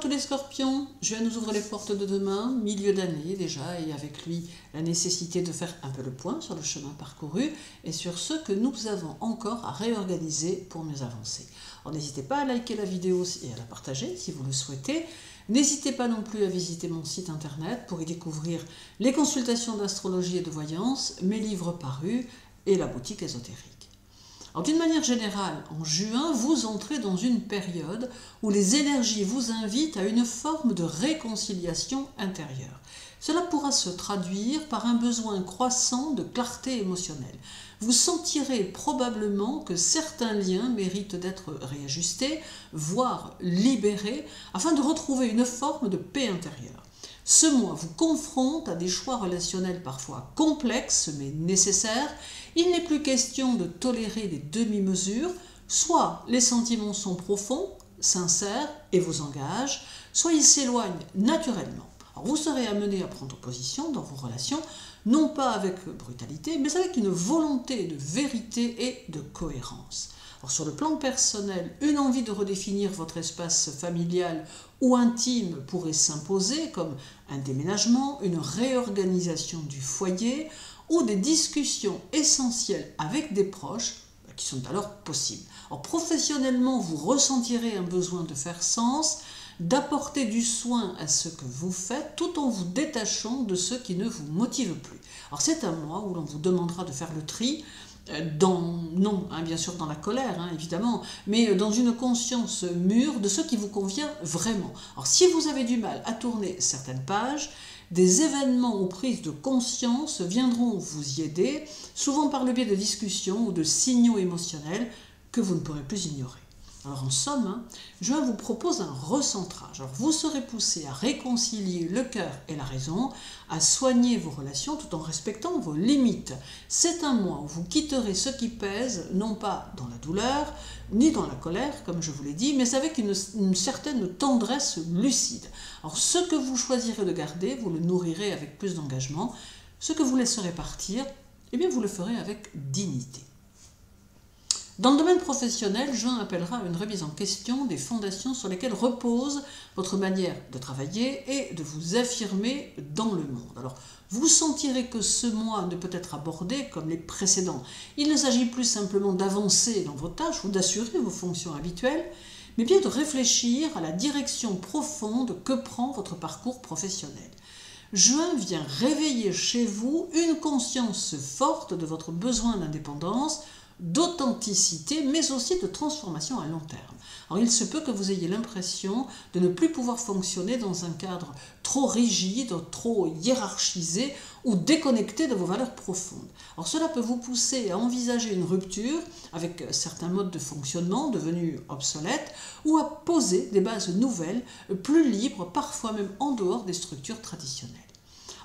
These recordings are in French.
tous les scorpions, Juin nous ouvre les portes de demain, milieu d'année déjà, et avec lui la nécessité de faire un peu le point sur le chemin parcouru et sur ce que nous avons encore à réorganiser pour mieux avancer. Alors n'hésitez pas à liker la vidéo et à la partager si vous le souhaitez. N'hésitez pas non plus à visiter mon site internet pour y découvrir les consultations d'astrologie et de voyance, mes livres parus et la boutique ésotérique. Alors d'une manière générale, en juin, vous entrez dans une période où les énergies vous invitent à une forme de réconciliation intérieure. Cela pourra se traduire par un besoin croissant de clarté émotionnelle. Vous sentirez probablement que certains liens méritent d'être réajustés, voire libérés, afin de retrouver une forme de paix intérieure. Ce mois vous confronte à des choix relationnels parfois complexes mais nécessaires. Il n'est plus question de tolérer des demi-mesures, soit les sentiments sont profonds, sincères et vous engagent, soit ils s'éloignent naturellement. Alors vous serez amené à prendre position dans vos relations, non pas avec brutalité, mais avec une volonté de vérité et de cohérence. Alors sur le plan personnel, une envie de redéfinir votre espace familial ou intime pourrait s'imposer, comme un déménagement, une réorganisation du foyer ou des discussions essentielles avec des proches qui sont alors possibles. Alors professionnellement, vous ressentirez un besoin de faire sens, d'apporter du soin à ce que vous faites tout en vous détachant de ce qui ne vous motive plus. Alors c'est un mois où l'on vous demandera de faire le tri, bien sûr dans la colère, évidemment, mais dans une conscience mûre de ce qui vous convient vraiment. Alors si vous avez du mal à tourner certaines pages, des événements ou prises de conscience viendront vous y aider, souvent par le biais de discussions ou de signaux émotionnels que vous ne pourrez plus ignorer. Alors en somme, Juin vous propose un recentrage. Alors vous serez poussé à réconcilier le cœur et la raison, à soigner vos relations tout en respectant vos limites. C'est un mois où vous quitterez ce qui pèse, non pas dans la douleur, ni dans la colère, comme je vous l'ai dit, mais avec une certaine tendresse lucide. Alors ce que vous choisirez de garder, vous le nourrirez avec plus d'engagement. Ce que vous laisserez partir, eh bien vous le ferez avec dignité. Dans le domaine professionnel, Juin appellera à une remise en question des fondations sur lesquelles repose votre manière de travailler et de vous affirmer dans le monde. Alors, vous sentirez que ce mois ne peut être abordé comme les précédents. Il ne s'agit plus simplement d'avancer dans vos tâches ou d'assurer vos fonctions habituelles, mais bien de réfléchir à la direction profonde que prend votre parcours professionnel. Juin vient réveiller chez vous une conscience forte de votre besoin d'indépendance, d'authenticité, mais aussi de transformation à long terme. Alors il se peut que vous ayez l'impression de ne plus pouvoir fonctionner dans un cadre trop rigide, trop hiérarchisé ou déconnecté de vos valeurs profondes. Alors cela peut vous pousser à envisager une rupture avec certains modes de fonctionnement devenus obsolètes ou à poser des bases nouvelles, plus libres, parfois même en dehors des structures traditionnelles.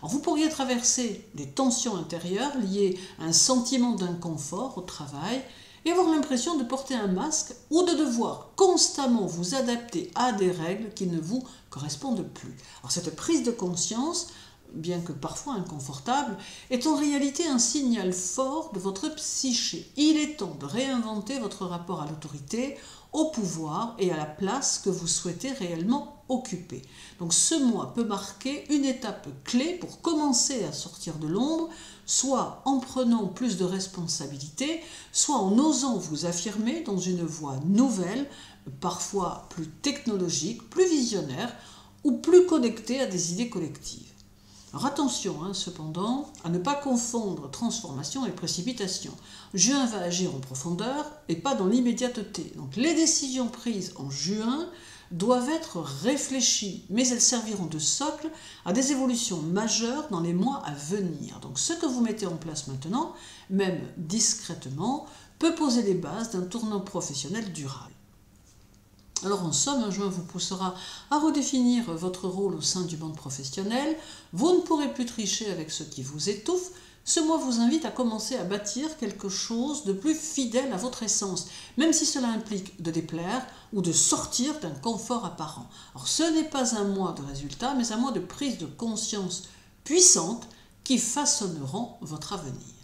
Alors vous pourriez traverser des tensions intérieures liées à un sentiment d'inconfort au travail et avoir l'impression de porter un masque ou de devoir constamment vous adapter à des règles qui ne vous correspondent plus. Alors cette prise de conscience, bien que parfois inconfortable, est en réalité un signal fort de votre psyché. Il est temps de réinventer votre rapport à l'autorité, au pouvoir et à la place que vous souhaitez réellement occuper. Donc ce mois peut marquer une étape clé pour commencer à sortir de l'ombre, soit en prenant plus de responsabilités, soit en osant vous affirmer dans une voie nouvelle, parfois plus technologique, plus visionnaire ou plus connectée à des idées collectives. Alors attention cependant à ne pas confondre transformation et précipitation. Juin va agir en profondeur et pas dans l'immédiateté. Donc les décisions prises en juin doivent être réfléchies, mais elles serviront de socle à des évolutions majeures dans les mois à venir. Donc ce que vous mettez en place maintenant, même discrètement, peut poser les bases d'un tournant professionnel durable. Alors en somme, Juin vous poussera à redéfinir votre rôle au sein du monde professionnel. Vous ne pourrez plus tricher avec ce qui vous étouffe. Ce mois vous invite à commencer à bâtir quelque chose de plus fidèle à votre essence, même si cela implique de déplaire ou de sortir d'un confort apparent. Alors ce n'est pas un mois de résultats, mais un mois de prise de conscience puissante qui façonneront votre avenir.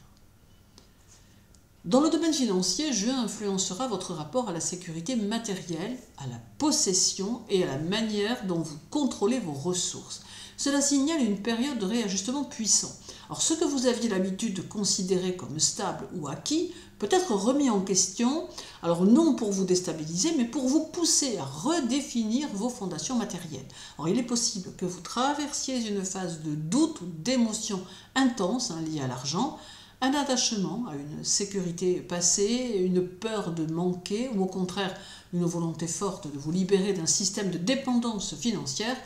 Dans le domaine financier, juin influencera votre rapport à la sécurité matérielle, à la possession et à la manière dont vous contrôlez vos ressources. Cela signale une période de réajustement puissant. Alors, ce que vous aviez l'habitude de considérer comme stable ou acquis peut être remis en question, alors non pour vous déstabiliser, mais pour vous pousser à redéfinir vos fondations matérielles. Alors, il est possible que vous traversiez une phase de doute ou d'émotion intense liée à l'argent, un attachement à une sécurité passée, une peur de manquer ou au contraire une volonté forte de vous libérer d'un système de dépendance financière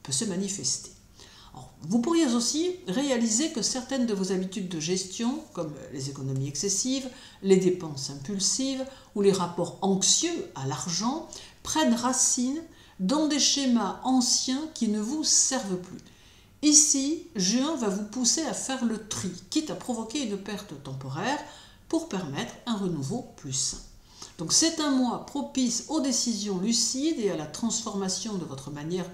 peut se manifester. Alors, vous pourriez aussi réaliser que certaines de vos habitudes de gestion, comme les économies excessives, les dépenses impulsives ou les rapports anxieux à l'argent, prennent racine dans des schémas anciens qui ne vous servent plus. Ici, juin va vous pousser à faire le tri, quitte à provoquer une perte temporaire pour permettre un renouveau plus sain. Donc c'est un mois propice aux décisions lucides et à la transformation de votre manière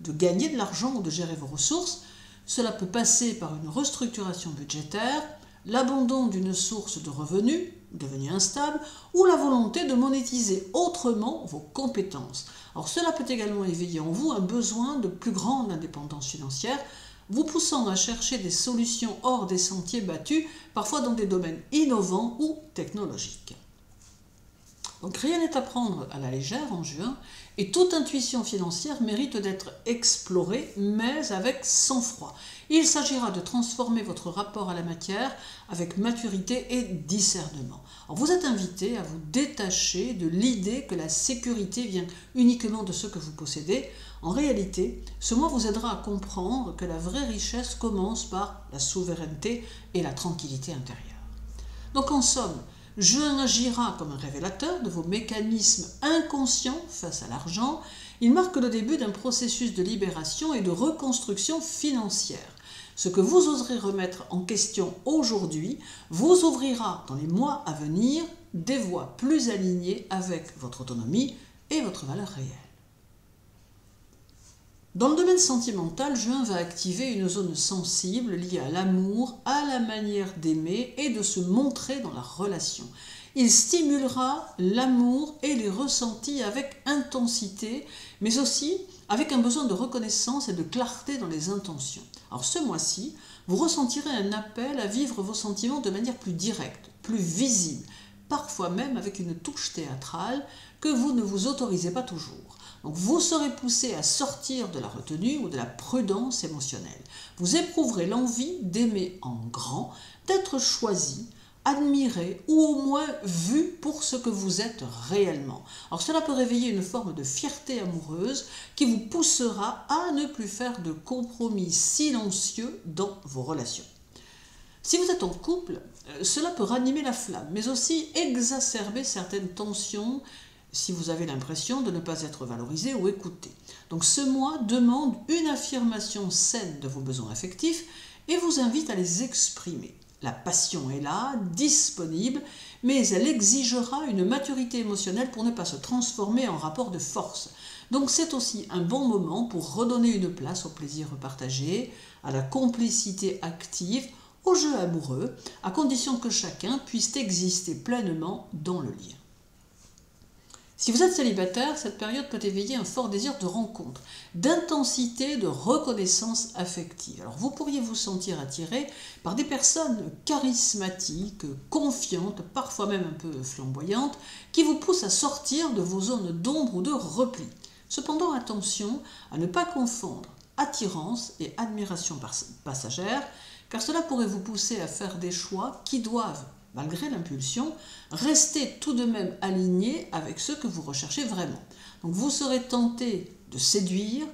de gagner de l'argent ou de gérer vos ressources. Cela peut passer par une restructuration budgétaire, l'abandon d'une source de revenus devenue instable ou la volonté de monétiser autrement vos compétences. Alors cela peut également éveiller en vous un besoin de plus grande indépendance financière, vous poussant à chercher des solutions hors des sentiers battus, parfois dans des domaines innovants ou technologiques. Donc rien n'est à prendre à la légère en juin, et toute intuition financière mérite d'être explorée, mais avec sang-froid. Il s'agira de transformer votre rapport à la matière avec maturité et discernement. Alors vous êtes invité à vous détacher de l'idée que la sécurité vient uniquement de ce que vous possédez. En réalité, ce mois vous aidera à comprendre que la vraie richesse commence par la souveraineté et la tranquillité intérieure. Donc en somme, juin agira comme un révélateur de vos mécanismes inconscients face à l'argent. Il marque le début d'un processus de libération et de reconstruction financière. Ce que vous oserez remettre en question aujourd'hui vous ouvrira dans les mois à venir des voies plus alignées avec votre autonomie et votre valeur réelle. Dans le domaine sentimental, juin va activer une zone sensible liée à l'amour, à la manière d'aimer et de se montrer dans la relation. Il stimulera l'amour et les ressentis avec intensité, mais aussi avec un besoin de reconnaissance et de clarté dans les intentions. Alors ce mois-ci, vous ressentirez un appel à vivre vos sentiments de manière plus directe, plus visible, parfois même avec une touche théâtrale que vous ne vous autorisez pas toujours. Donc vous serez poussé à sortir de la retenue ou de la prudence émotionnelle. Vous éprouverez l'envie d'aimer en grand, d'être choisi, admiré ou au moins vu pour ce que vous êtes réellement. Alors cela peut réveiller une forme de fierté amoureuse qui vous poussera à ne plus faire de compromis silencieux dans vos relations. Si vous êtes en couple, cela peut ranimer la flamme, mais aussi exacerber certaines tensions si vous avez l'impression de ne pas être valorisé ou écouté. Donc ce mois demande une affirmation saine de vos besoins affectifs et vous invite à les exprimer. La passion est là, disponible, mais elle exigera une maturité émotionnelle pour ne pas se transformer en rapport de force. Donc c'est aussi un bon moment pour redonner une place au plaisir partagé, à la complicité active, au jeu amoureux, à condition que chacun puisse exister pleinement dans le lien. Si vous êtes célibataire, cette période peut éveiller un fort désir de rencontre, d'intensité, de reconnaissance affective. Alors vous pourriez vous sentir attiré par des personnes charismatiques, confiantes, parfois même un peu flamboyantes, qui vous poussent à sortir de vos zones d'ombre ou de repli. Cependant, attention à ne pas confondre attirance et admiration passagère, car cela pourrait vous pousser à faire des choix qui doivent, malgré l'impulsion, restez tout de même aligné avec ce que vous recherchez vraiment. Donc vous serez tenté de séduire,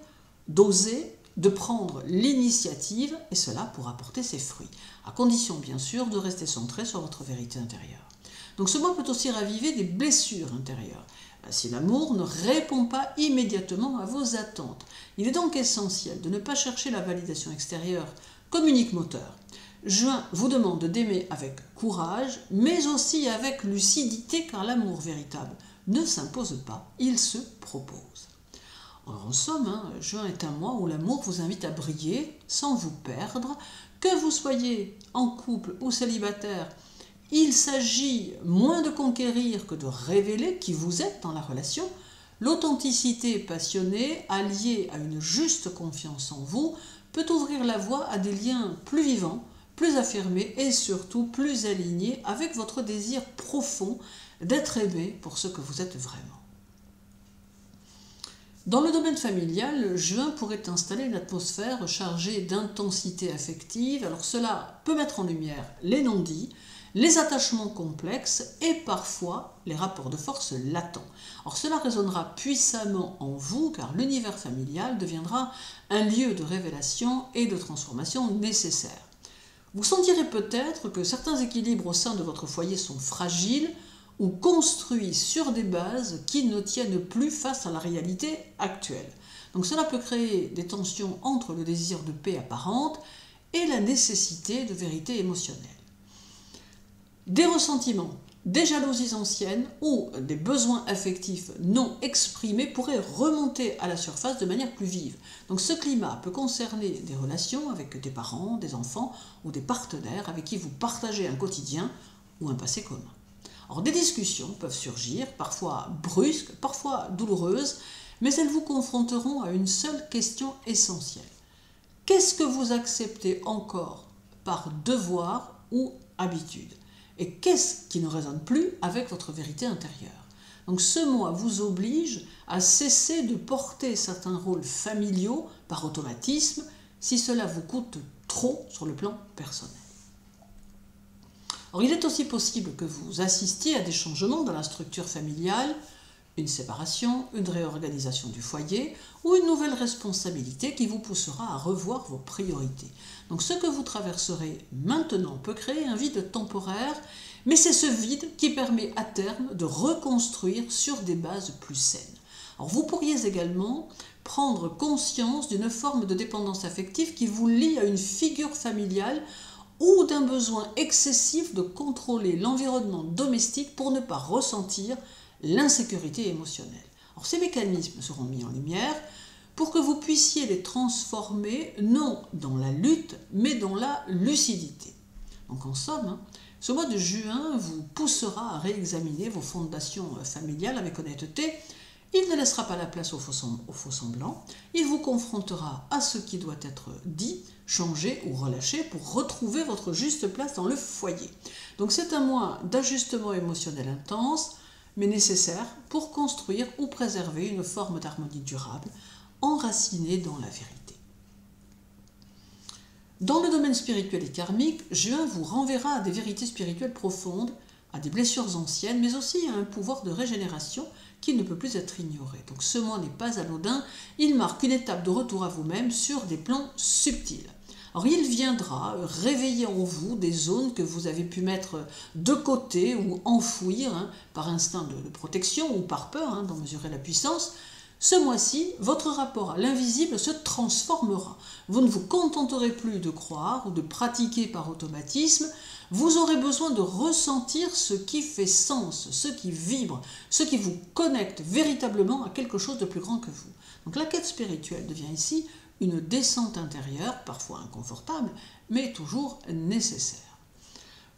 d'oser, de prendre l'initiative, et cela pourra porter ses fruits, à condition bien sûr de rester centré sur votre vérité intérieure. Donc ce mois peut aussi raviver des blessures intérieures, si l'amour ne répond pas immédiatement à vos attentes. Il est donc essentiel de ne pas chercher la validation extérieure comme unique moteur. Juin vous demande d'aimer avec courage, mais aussi avec lucidité, car l'amour véritable ne s'impose pas, il se propose. Alors, en somme, juin est un mois où l'amour vous invite à briller sans vous perdre, que vous soyez en couple ou célibataire. Il s'agit moins de conquérir que de révéler qui vous êtes dans la relation. L'authenticité passionnée, alliée à une juste confiance en vous, peut ouvrir la voie à des liens plus vivants, plus affirmés et surtout plus alignés avec votre désir profond d'être aimé pour ce que vous êtes vraiment. Dans le domaine familial, juin pourrait installer une atmosphère chargée d'intensité affective. Alors cela peut mettre en lumière les non-dits, les attachements complexes et parfois les rapports de force latents. Or cela résonnera puissamment en vous car l'univers familial deviendra un lieu de révélation et de transformation nécessaire. Vous sentirez peut-être que certains équilibres au sein de votre foyer sont fragiles ou construits sur des bases qui ne tiennent plus face à la réalité actuelle. Donc cela peut créer des tensions entre le désir de paix apparente et la nécessité de vérité émotionnelle. Des ressentiments, des jalousies anciennes ou des besoins affectifs non exprimés pourraient remonter à la surface de manière plus vive. Donc ce climat peut concerner des relations avec des parents, des enfants ou des partenaires avec qui vous partagez un quotidien ou un passé commun. Or, des discussions peuvent surgir, parfois brusques, parfois douloureuses, mais elles vous confronteront à une seule question essentielle. Qu'est-ce que vous acceptez encore par devoir ou habitude ? Et qu'est-ce qui ne résonne plus avec votre vérité intérieure ? Donc ce mois vous oblige à cesser de porter certains rôles familiaux par automatisme si cela vous coûte trop sur le plan personnel. Or, il est aussi possible que vous assistiez à des changements dans la structure familiale, une séparation, une réorganisation du foyer ou une nouvelle responsabilité qui vous poussera à revoir vos priorités. Donc ce que vous traverserez maintenant peut créer un vide temporaire, mais c'est ce vide qui permet à terme de reconstruire sur des bases plus saines. Alors vous pourriez également prendre conscience d'une forme de dépendance affective qui vous lie à une figure familiale ou d'un besoin excessif de contrôler l'environnement domestique pour ne pas ressentir l'insécurité émotionnelle. Alors, ces mécanismes seront mis en lumière pour que vous puissiez les transformer non dans la lutte, mais dans la lucidité. Donc en somme, ce mois de juin vous poussera à réexaminer vos fondations familiales avec honnêteté. Il ne laissera pas la place au faux semblant, il vous confrontera à ce qui doit être dit, changé ou relâché pour retrouver votre juste place dans le foyer. Donc c'est un mois d'ajustement émotionnel intense, mais nécessaire pour construire ou préserver une forme d'harmonie durable, enracinée dans la vérité. Dans le domaine spirituel et karmique, juin vous renverra à des vérités spirituelles profondes, à des blessures anciennes, mais aussi à un pouvoir de régénération qui ne peut plus être ignoré. Donc ce mois n'est pas anodin, il marque une étape de retour à vous-même sur des plans subtils. Alors il viendra réveiller en vous des zones que vous avez pu mettre de côté ou enfouir par instinct de protection ou par peur d'en mesurer la puissance. Ce mois-ci, votre rapport à l'invisible se transformera. Vous ne vous contenterez plus de croire ou de pratiquer par automatisme. Vous aurez besoin de ressentir ce qui fait sens, ce qui vibre, ce qui vous connecte véritablement à quelque chose de plus grand que vous. Donc la quête spirituelle devient ici une descente intérieure, parfois inconfortable, mais toujours nécessaire.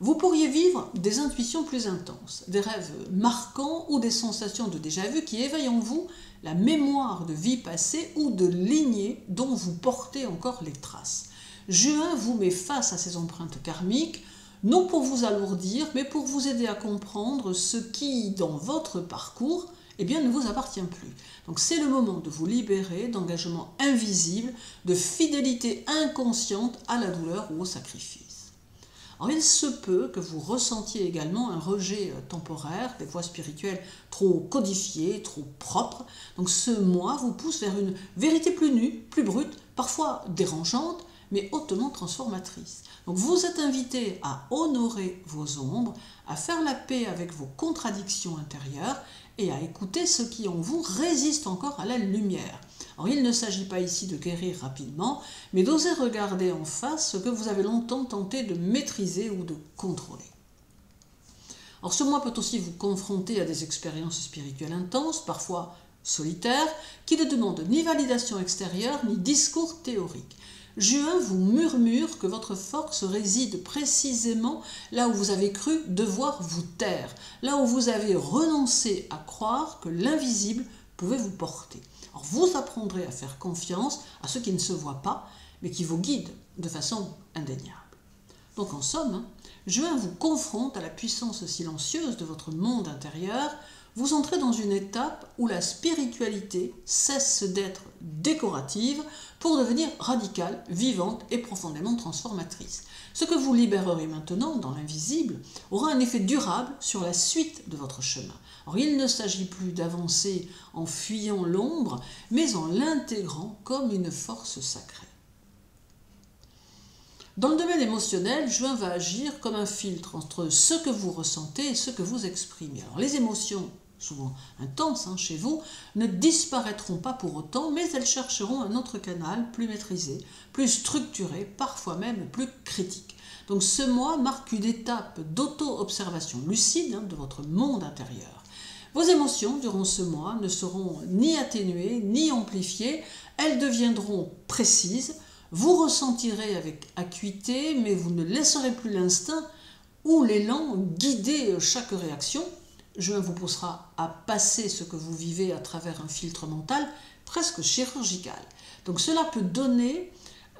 Vous pourriez vivre des intuitions plus intenses, des rêves marquants ou des sensations de déjà-vu qui éveillent en vous la mémoire de vie passée ou de lignées dont vous portez encore les traces. Juin vous met face à ces empreintes karmiques, non pour vous alourdir, mais pour vous aider à comprendre ce qui, dans votre parcours, ne vous appartient plus. Donc c'est le moment de vous libérer d'engagements invisibles, de fidélité inconsciente à la douleur ou au sacrifice. Alors il se peut que vous ressentiez également un rejet temporaire, des voies spirituelles trop codifiées, trop propres. Donc ce mois vous pousse vers une vérité plus nue, plus brute, parfois dérangeante, mais hautement transformatrice. Donc vous êtes invité à honorer vos ombres, à faire la paix avec vos contradictions intérieures et à écouter ce qui en vous résiste encore à la lumière. Alors il ne s'agit pas ici de guérir rapidement, mais d'oser regarder en face ce que vous avez longtemps tenté de maîtriser ou de contrôler. Alors ce mois peut aussi vous confronter à des expériences spirituelles intenses, parfois solitaires, qui ne demandent ni validation extérieure ni discours théorique. Juin vous murmure que votre force réside précisément là où vous avez cru devoir vous taire, là où vous avez renoncé à croire que l'invisible pouvait vous porter. Alors vous apprendrez à faire confiance à ce qui ne se voit pas, mais qui vous guide de façon indéniable. Donc en somme, Juin vous confronte à la puissance silencieuse de votre monde intérieur. Vous entrez dans une étape où la spiritualité cesse d'être décorative pour devenir radicale, vivante et profondément transformatrice. Ce que vous libérerez maintenant dans l'invisible aura un effet durable sur la suite de votre chemin. Or, il ne s'agit plus d'avancer en fuyant l'ombre, mais en l'intégrant comme une force sacrée. Dans le domaine émotionnel, Juin va agir comme un filtre entre ce que vous ressentez et ce que vous exprimez. Alors, les émotions, souvent intenses chez vous, ne disparaîtront pas pour autant, mais elles chercheront un autre canal plus maîtrisé, plus structuré, parfois même plus critique. Donc ce mois marque une étape d'auto-observation lucide de votre monde intérieur. Vos émotions, durant ce mois, ne seront ni atténuées, ni amplifiées, elles deviendront précises. Vous ressentirez avec acuité, mais vous ne laisserez plus l'instinct ou l'élan guider chaque réaction. Juin vous poussera à passer ce que vous vivez à travers un filtre mental presque chirurgical. Donc cela peut donner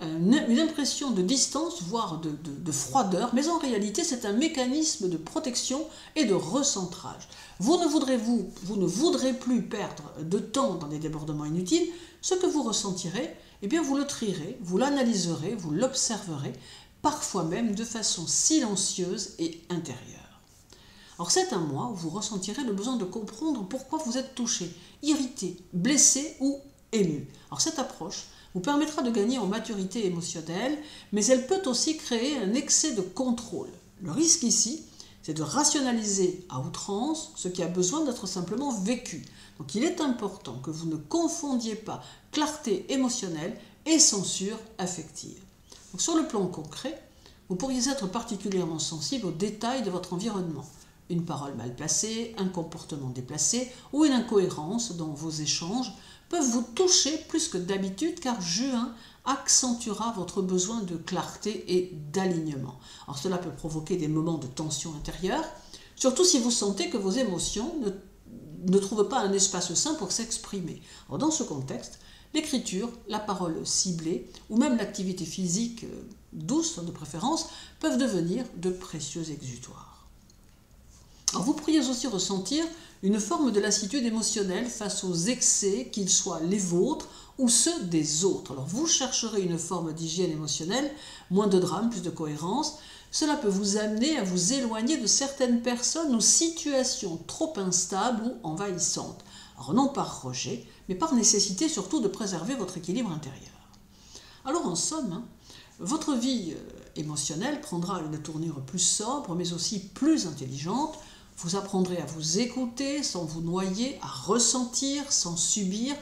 une impression de distance, voire de froideur, mais en réalité c'est un mécanisme de protection et de recentrage. Vous ne voudrez plus perdre de temps dans des débordements inutiles. Ce que vous ressentirez, eh bien vous le trierez, vous l'analyserez, vous l'observerez, parfois même de façon silencieuse et intérieure. Alors c'est un mois où vous ressentirez le besoin de comprendre pourquoi vous êtes touché, irrité, blessé ou ému. Alors cette approche vous permettra de gagner en maturité émotionnelle, mais elle peut aussi créer un excès de contrôle. Le risque ici, c'est de rationaliser à outrance ce qui a besoin d'être simplement vécu. Donc il est important que vous ne confondiez pas clarté émotionnelle et censure affective. Donc, sur le plan concret, vous pourriez être particulièrement sensible aux détails de votre environnement. Une parole mal placée, un comportement déplacé ou une incohérence dans vos échanges peuvent vous toucher plus que d'habitude car Juin accentuera votre besoin de clarté et d'alignement. Alors cela peut provoquer des moments de tension intérieure, surtout si vous sentez que vos émotions ne trouvent pas un espace sain pour s'exprimer. Alors dans ce contexte, l'écriture, la parole ciblée ou même l'activité physique douce de préférence peuvent devenir de précieux exutoires. Alors vous pourriez aussi ressentir une forme de lassitude émotionnelle face aux excès, qu'ils soient les vôtres ou ceux des autres. Alors vous chercherez une forme d'hygiène émotionnelle, moins de drame, plus de cohérence. Cela peut vous amener à vous éloigner de certaines personnes ou situations trop instables ou envahissantes. Alors non par rejet, mais par nécessité surtout de préserver votre équilibre intérieur. Alors en somme, votre vie émotionnelle prendra une tournure plus sobre, mais aussi plus intelligente. Vous apprendrez à vous écouter sans vous noyer, à ressentir sans subir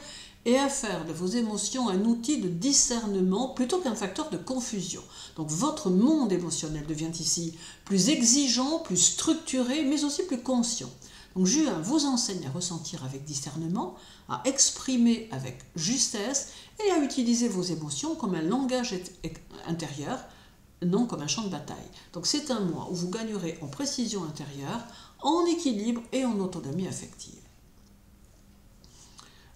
et à faire de vos émotions un outil de discernement plutôt qu'un facteur de confusion. Donc votre monde émotionnel devient ici plus exigeant, plus structuré, mais aussi plus conscient. Donc Juin vous enseigne à ressentir avec discernement, à exprimer avec justesse et à utiliser vos émotions comme un langage intérieur, non comme un champ de bataille. Donc c'est un mois où vous gagnerez en précision intérieure, en équilibre et en autonomie affective.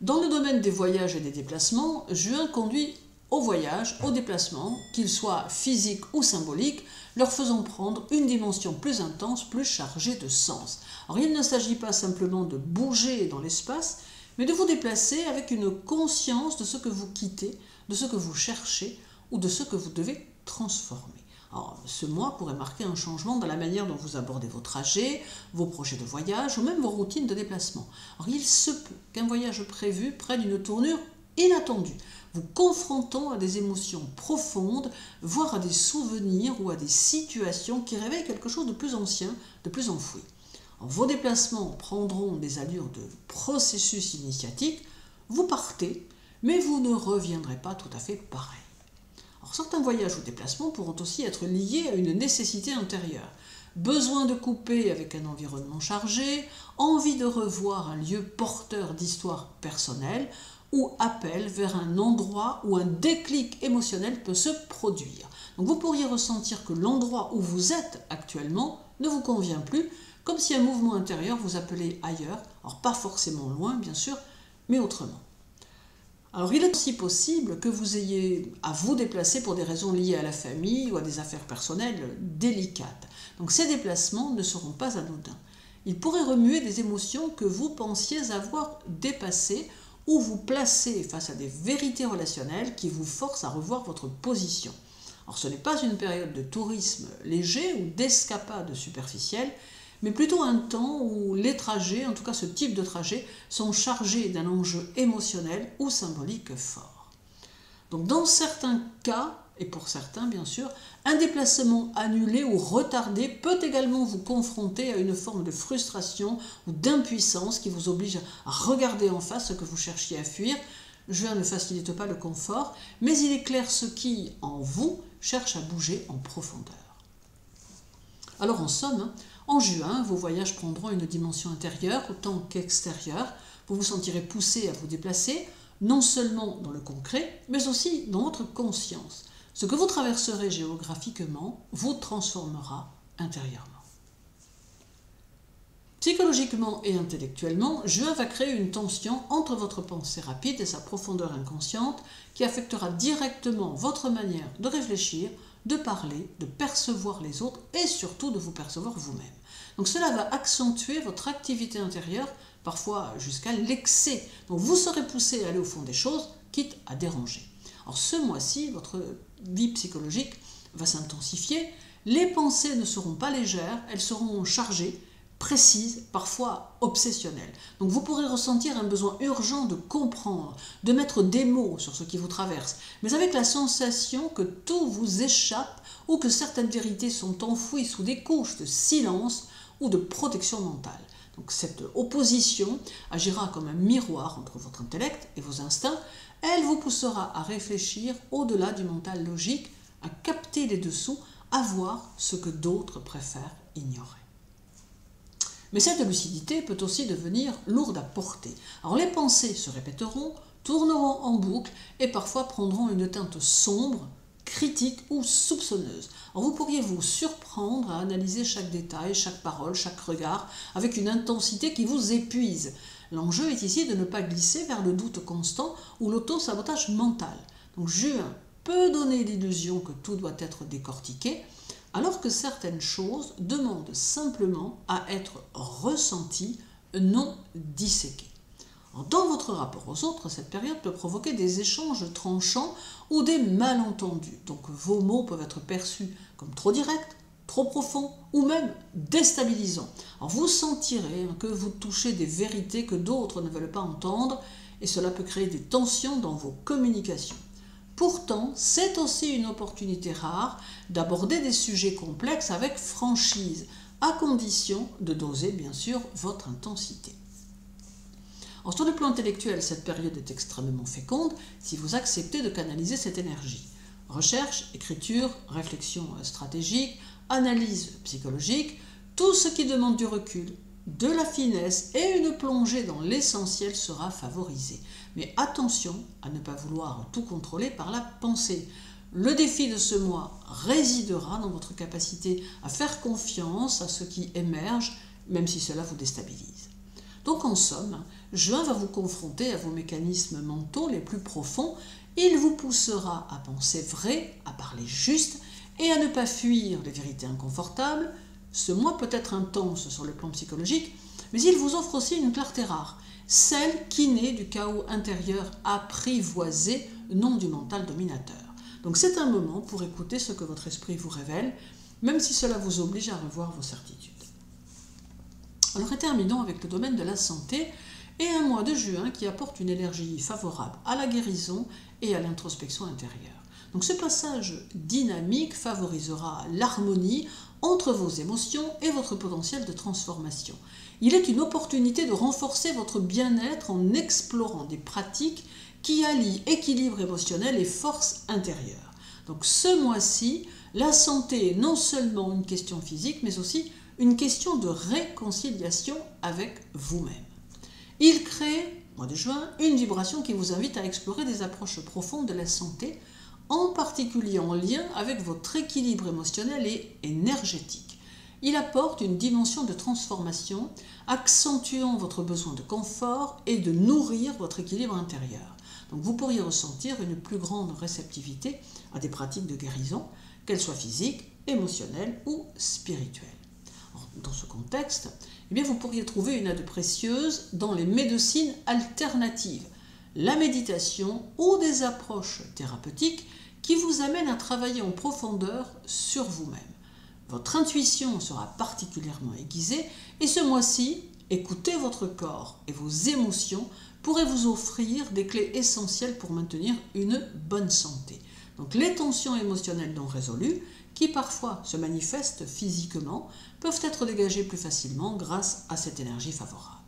Dans le domaine des voyages et des déplacements, Juin conduit au voyage, au déplacement, qu'ils soient physiques ou symboliques, leur faisant prendre une dimension plus intense, plus chargée de sens. Alors il ne s'agit pas simplement de bouger dans l'espace, mais de vous déplacer avec une conscience de ce que vous quittez, de ce que vous cherchez ou de ce que vous devez transformer. Alors, ce mois pourrait marquer un changement dans la manière dont vous abordez vos trajets, vos projets de voyage ou même vos routines de déplacement. Alors, il se peut qu'un voyage prévu prenne une tournure inattendue, vous confrontant à des émotions profondes, voire à des souvenirs ou à des situations qui réveillent quelque chose de plus ancien, de plus enfoui. Alors, vos déplacements prendront des allures de processus initiatique, vous partez, mais vous ne reviendrez pas tout à fait pareil. Alors, certains voyages ou déplacements pourront aussi être liés à une nécessité intérieure. Besoin de couper avec un environnement chargé, envie de revoir un lieu porteur d'histoire personnelle, ou appelle vers un endroit où un déclic émotionnel peut se produire. Donc vous pourriez ressentir que l'endroit où vous êtes actuellement ne vous convient plus, comme si un mouvement intérieur vous appelait ailleurs, alors pas forcément loin bien sûr, mais autrement. Alors il est aussi possible que vous ayez à vous déplacer pour des raisons liées à la famille ou à des affaires personnelles délicates. Donc ces déplacements ne seront pas anodins. Ils pourraient remuer des émotions que vous pensiez avoir dépassées ou vous placer face à des vérités relationnelles qui vous forcent à revoir votre position. Alors ce n'est pas une période de tourisme léger ou d'escapade superficielle, mais plutôt un temps où les trajets, en tout cas ce type de trajet, sont chargés d'un enjeu émotionnel ou symbolique fort. Donc dans certains cas, et pour certains bien sûr, un déplacement annulé ou retardé peut également vous confronter à une forme de frustration ou d'impuissance qui vous oblige à regarder en face ce que vous cherchiez à fuir. Juin ne facilite pas le confort, mais il éclaire ce qui, en vous, cherche à bouger en profondeur. Alors en somme, en juin, vos voyages prendront une dimension intérieure autant qu'extérieure. Vous vous sentirez poussé à vous déplacer, non seulement dans le concret, mais aussi dans votre conscience. Ce que vous traverserez géographiquement vous transformera intérieurement. Psychologiquement et intellectuellement, juin va créer une tension entre votre pensée rapide et sa profondeur inconsciente qui affectera directement votre manière de réfléchir, de parler, de percevoir les autres et surtout de vous percevoir vous-même. Donc cela va accentuer votre activité intérieure, parfois jusqu'à l'excès. Donc vous serez poussé à aller au fond des choses, quitte à déranger. Alors ce mois-ci, votre vie psychologique va s'intensifier. Les pensées ne seront pas légères, elles seront chargées, précises, parfois obsessionnelles. Donc vous pourrez ressentir un besoin urgent de comprendre, de mettre des mots sur ce qui vous traverse, mais avec la sensation que tout vous échappe ou que certaines vérités sont enfouies sous des couches de silence ou de protection mentale. Donc cette opposition agira comme un miroir entre votre intellect et vos instincts. Elle vous poussera à réfléchir au-delà du mental logique, à capter les dessous, à voir ce que d'autres préfèrent ignorer. Mais cette lucidité peut aussi devenir lourde à porter. Alors les pensées se répéteront, tourneront en boucle et parfois prendront une teinte sombre, critique ou soupçonneuse. Alors vous pourriez vous surprendre à analyser chaque détail, chaque parole, chaque regard avec une intensité qui vous épuise. L'enjeu est ici de ne pas glisser vers le doute constant ou l'auto-sabotage mental. Donc juin peut donner l'illusion que tout doit être décortiqué, alors que certaines choses demandent simplement à être ressenties, non disséquées. Dans votre rapport aux autres, cette période peut provoquer des échanges tranchants ou des malentendus. Donc vos mots peuvent être perçus comme trop directs, trop profonds ou même déstabilisants. Alors vous sentirez que vous touchez des vérités que d'autres ne veulent pas entendre et cela peut créer des tensions dans vos communications. Pourtant, c'est aussi une opportunité rare d'aborder des sujets complexes avec franchise, à condition de doser bien sûr votre intensité. Alors, sur le plan intellectuel, cette période est extrêmement féconde si vous acceptez de canaliser cette énergie. Recherche, écriture, réflexion stratégique, analyse psychologique, tout ce qui demande du recul, de la finesse et une plongée dans l'essentiel sera favorisé. Mais attention à ne pas vouloir tout contrôler par la pensée. Le défi de ce mois résidera dans votre capacité à faire confiance à ce qui émerge, même si cela vous déstabilise. Donc en somme, juin va vous confronter à vos mécanismes mentaux les plus profonds. Il vous poussera à penser vrai, à parler juste et à ne pas fuir les vérités inconfortables. Ce mois peut être intense sur le plan psychologique, mais il vous offre aussi une clarté rare, celle qui naît du chaos intérieur apprivoisé, non du mental dominateur. Donc c'est un moment pour écouter ce que votre esprit vous révèle, même si cela vous oblige à revoir vos certitudes. Alors terminons avec le domaine de la santé et un mois de juin qui apporte une énergie favorable à la guérison et à l'introspection intérieure. Donc ce passage dynamique favorisera l'harmonie entre vos émotions et votre potentiel de transformation. Il est une opportunité de renforcer votre bien-être en explorant des pratiques qui allient équilibre émotionnel et force intérieure. Donc ce mois-ci, la santé est non seulement une question physique, mais aussi une question de réconciliation avec vous-même. Il crée mois de juin, une vibration qui vous invite à explorer des approches profondes de la santé, en particulier en lien avec votre équilibre émotionnel et énergétique. Il apporte une dimension de transformation, accentuant votre besoin de confort et de nourrir votre équilibre intérieur. Donc vous pourriez ressentir une plus grande réceptivité à des pratiques de guérison, qu'elles soient physiques, émotionnelles ou spirituelles. Dans ce contexte, vous pourriez trouver une aide précieuse dans les médecines alternatives, la méditation ou des approches thérapeutiques qui vous amènent à travailler en profondeur sur vous-même. Votre intuition sera particulièrement aiguisée et ce mois-ci, écoutez votre corps et vos émotions pourraient vous offrir des clés essentielles pour maintenir une bonne santé. Donc les tensions émotionnelles non résolues, qui parfois se manifestent physiquement, peuvent être dégagées plus facilement grâce à cette énergie favorable.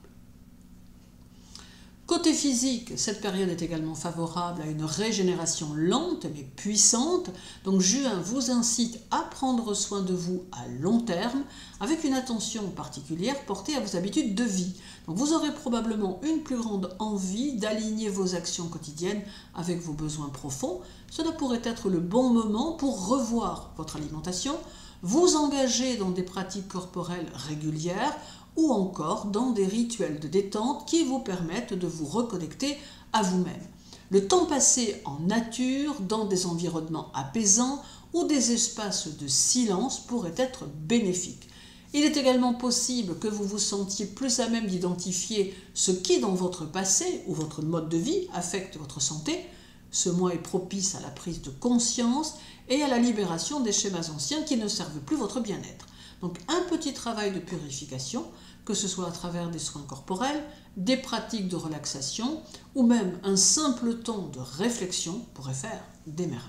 Côté physique, cette période est également favorable à une régénération lente mais puissante. Donc juin vous incite à prendre soin de vous à long terme avec une attention particulière portée à vos habitudes de vie. Donc vous aurez probablement une plus grande envie d'aligner vos actions quotidiennes avec vos besoins profonds. Cela pourrait être le bon moment pour revoir votre alimentation, vous engager dans des pratiques corporelles régulières ou encore dans des rituels de détente qui vous permettent de vous reconnecter à vous-même. Le temps passé en nature, dans des environnements apaisants ou des espaces de silence pourrait être bénéfique. Il est également possible que vous vous sentiez plus à même d'identifier ce qui dans votre passé ou votre mode de vie affecte votre santé. Ce mois est propice à la prise de conscience et à la libération des schémas anciens qui ne servent plus votre bien-être. Donc un petit travail de purification, que ce soit à travers des soins corporels, des pratiques de relaxation ou même un simple temps de réflexion pourrait faire des merveilles.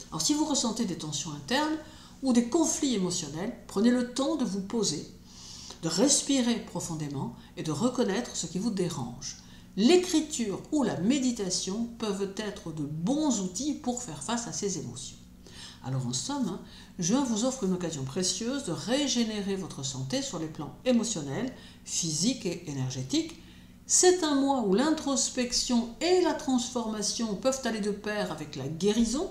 Alors si vous ressentez des tensions internes ou des conflits émotionnels, prenez le temps de vous poser, de respirer profondément et de reconnaître ce qui vous dérange. L'écriture ou la méditation peuvent être de bons outils pour faire face à ces émotions. Alors en somme, juin vous offre une occasion précieuse de régénérer votre santé sur les plans émotionnels, physiques et énergétiques. C'est un mois où l'introspection et la transformation peuvent aller de pair avec la guérison.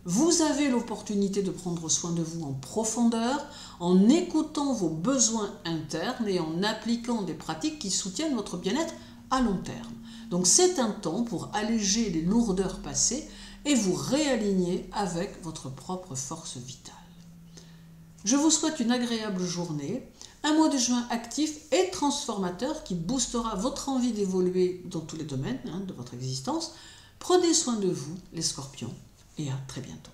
Vous avez l'opportunité de prendre soin de vous en profondeur, en écoutant vos besoins internes et en appliquant des pratiques qui soutiennent votre bien-être à long terme. Donc c'est un temps pour alléger les lourdeurs passées et vous réaligner avec votre propre force vitale. Je vous souhaite une agréable journée, un mois de juin actif et transformateur qui boostera votre envie d'évoluer dans tous les domaines de votre existence. Prenez soin de vous, les scorpions, et à très bientôt.